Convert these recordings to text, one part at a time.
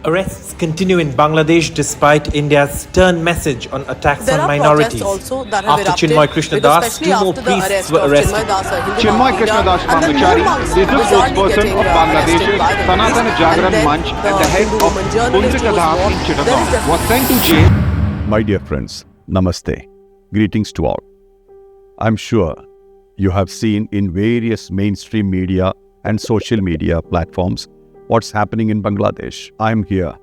Arrests continue in Bangladesh despite India's stern message on attacks There on are minorities. protests also that have After erupted, Chinmoy Krishna because Das, especially two more after the priests arrest were of arrested. Chinmoy Das, a Hindu Chinmoy monk Krishna leader, Das and then more Brahmachari monks is the bizarrely spokesperson getting of arrested Bangladesh's by the Sanatana police. Jagran And then Manch the at the head Hindu of woman journalist who was Undrikadha warned. in There Chittagong is was sent to jail. My dear friends, Namaste. Greetings to all. I'm sure you have seen in various mainstream media and social media platforms what's happening in Bangladesh. I'm here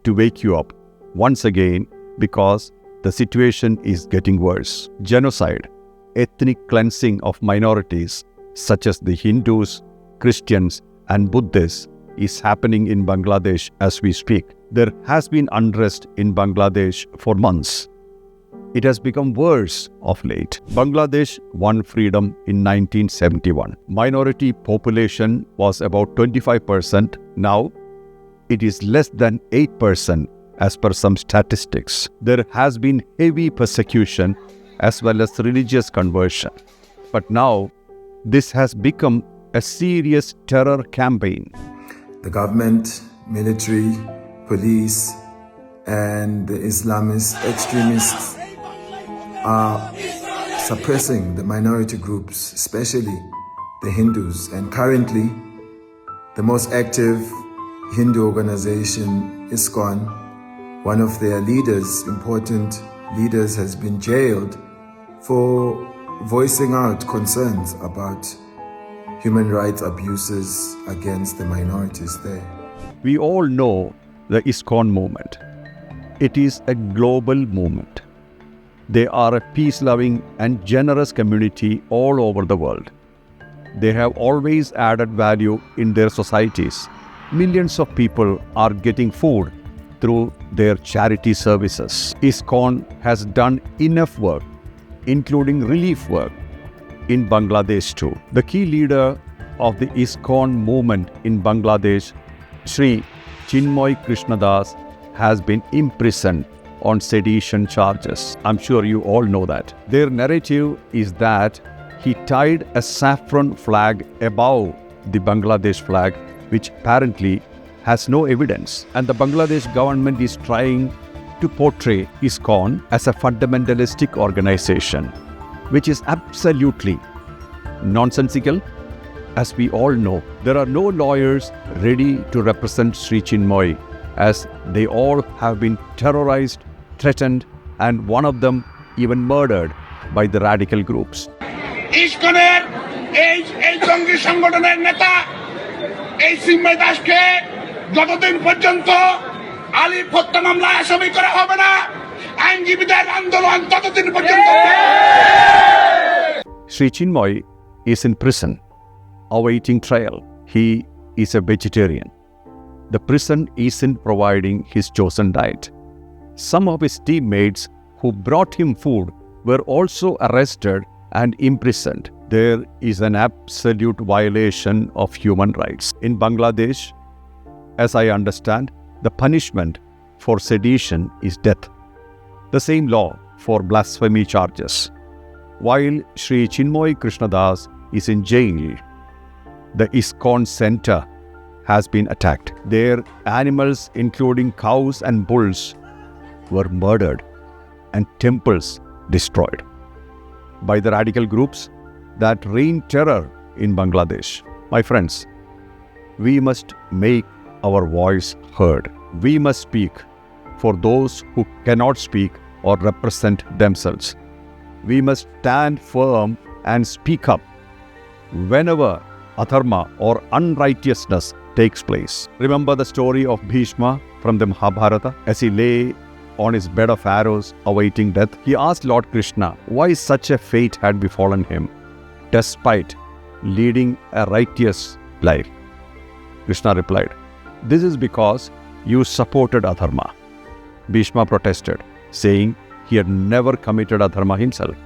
to wake you up once again because the situation is getting worse. Genocide, ethnic cleansing of minorities such as the Hindus, Christians and Buddhists is happening in Bangladesh as we speak. There has been unrest in Bangladesh for months. It has become worse of late. Bangladesh won freedom in 1971. Minority population was about 25%. Now, it is less than 8% as per some statistics. There has been heavy persecution as well as religious conversion. But now, this has become a serious terror campaign. The government, military, police, and the Islamist extremists are suppressing the minority groups, especially the Hindus. And currently, the most active Hindu organization, ISKCON, one of their leaders, important leaders, has been jailed for voicing out concerns about human rights abuses against the minorities there. We all know the ISKCON movement. It is a global movement. They are a peace-loving and generous community all over the world. They have always added value in their societies. Millions of people are getting food through their charity services. ISKCON has done enough work, including relief work, in Bangladesh too. The key leader of the ISKCON movement in Bangladesh, Sri Chinmoy Krishna Das, has been imprisoned on sedition charges. I'm sure you all know that. Their narrative is that he tied a saffron flag above the Bangladesh flag, which apparently has no evidence. And the Bangladesh government is trying to portray ISKCON as a fundamentalistic organization, which is absolutely nonsensical. As we all know, there are no lawyers ready to represent Sri Chinmoy, as they all have been terrorized, threatened, and one of them even murdered by the radical groups. ইসকনের এই জঙ্গি সংগঠনের নেতা এই চিন্ময় দাসকে যতদিন পর্যন্ত আলিফ হত্যা মামলায় আসামি করা হবে না, আইনজীবীদের আন্দোলন ততদিন পর্যন্ত। Sri Chinmoy is in prison, awaiting trial. He is a vegetarian. The prison isn't providing his chosen diet. Some of his teammates who brought him food were also arrested and imprisoned. There is an absolute violation of human rights. In Bangladesh, as I understand, the punishment for sedition is death. The same law for blasphemy charges. While Sri Chinmoy Krishna Das is in jail, the ISKCON center has been attacked. Their animals, including cows and bulls, were murdered and temples destroyed by the radical groups that reign terror in Bangladesh. My friends, we must make our voice heard. We must speak for those who cannot speak or represent themselves. We must stand firm and speak up whenever adharma or unrighteousness takes place. Remember the story of Bhishma from the Mahabharata? As he lay on his bed of arrows awaiting death, he asked Lord Krishna why such a fate had befallen him despite leading a righteous life. Krishna replied, "This is because you supported adharma." Bhishma protested, saying he had never committed adharma himself.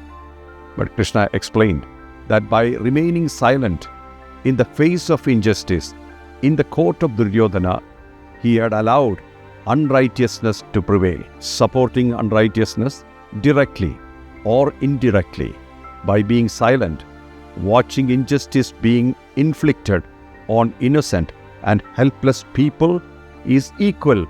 But Krishna explained that by remaining silent in the face of injustice in the court of Duryodhana, he had allowed unrighteousness to prevail. Supporting unrighteousness directly or indirectly by being silent, watching injustice being inflicted on innocent and helpless people is equal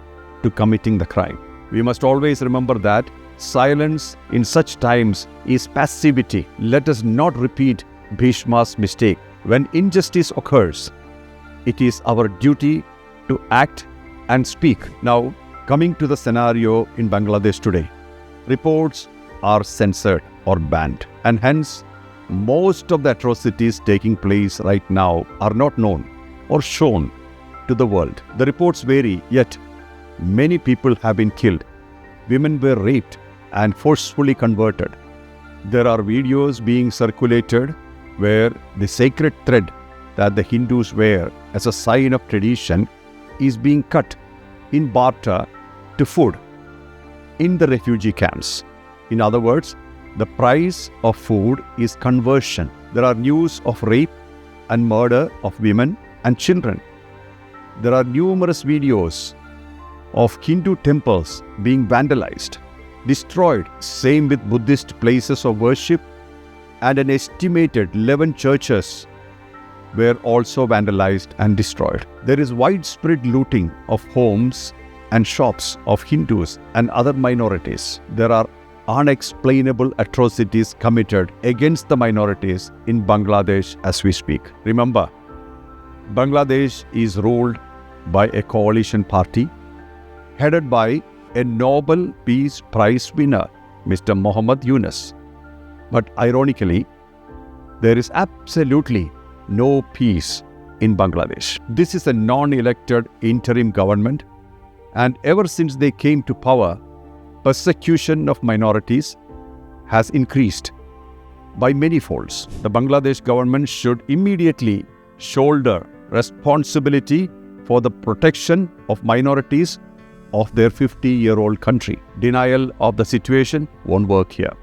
to committing the crime. We must always remember that silence in such times is passivity. Let us not repeat Bhishma's mistake. When injustice occurs, it is our duty to act and speak. Now, coming to the scenario in Bangladesh today, reports are censored or banned, and hence most of the atrocities taking place right now are not known or shown to the world. The reports vary, yet many people have been killed. Women were raped and forcefully converted. There are videos being circulated where the sacred thread that the Hindus wear as a sign of tradition is being cut in barter to food in the refugee camps. In other words, the price of food is conversion. There are news of rape and murder of women and children. There are numerous videos of Hindu temples being vandalized, destroyed. Same with Buddhist places of worship, and an estimated 11 churches were also vandalized and destroyed. There is widespread looting of homes and shops of Hindus and other minorities. There are unexplainable atrocities committed against the minorities in Bangladesh as we speak. Remember, Bangladesh is ruled by a coalition party headed by a Nobel Peace Prize winner, Mr. Muhammad Yunus. But ironically, there is absolutely no peace in Bangladesh. This is a non-elected interim government, and ever since they came to power, persecution of minorities has increased by many folds. The Bangladesh government should immediately shoulder responsibility for the protection of minorities of their 50-year-old country. Denial of the situation won't work here.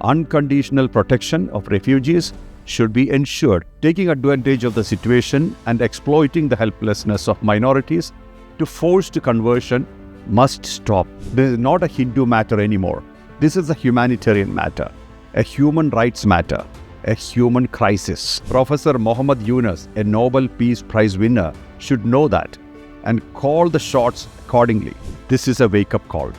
Unconditional protection of refugees should be ensured. Taking advantage of the situation and exploiting the helplessness of minorities to forced conversion must stop. This is not a Hindu matter anymore. This is a humanitarian matter, a human rights matter, a human crisis. Professor Muhammad Yunus, a Nobel Peace Prize winner, should know that and call the shots accordingly. This is a wake-up call.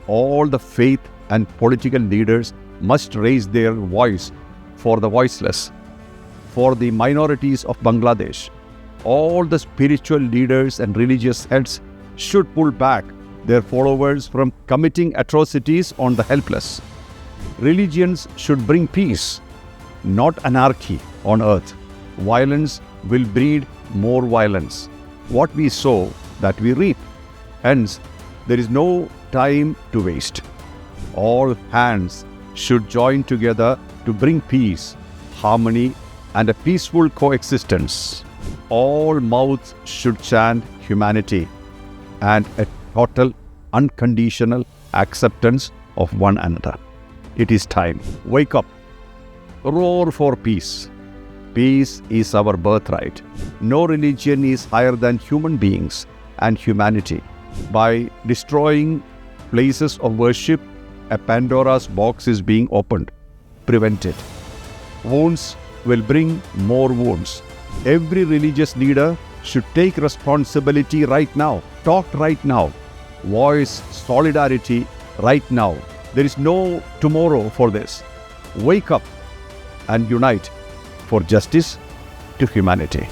All the faith and political leaders must raise their voice for the voiceless, for the minorities of Bangladesh. All the spiritual leaders and religious heads should pull back their followers from committing atrocities on the helpless. Religions should bring peace, not anarchy on earth. Violence will breed more violence. What we sow, that we reap. Hence, there is no time to waste. All hands should join together to bring peace, harmony, and a peaceful coexistence. All mouths should chant humanity and a total, unconditional acceptance of one another. It is time. Wake up. Roar for peace. Peace is our birthright. No religion is higher than human beings and humanity. By destroying places of worship, a Pandora's box is being opened. Prevent it. Wounds will bring more wounds. Every religious leader should take responsibility right now. Talk right now. Voice solidarity right now. There is no tomorrow for this. Wake up and unite for justice to humanity.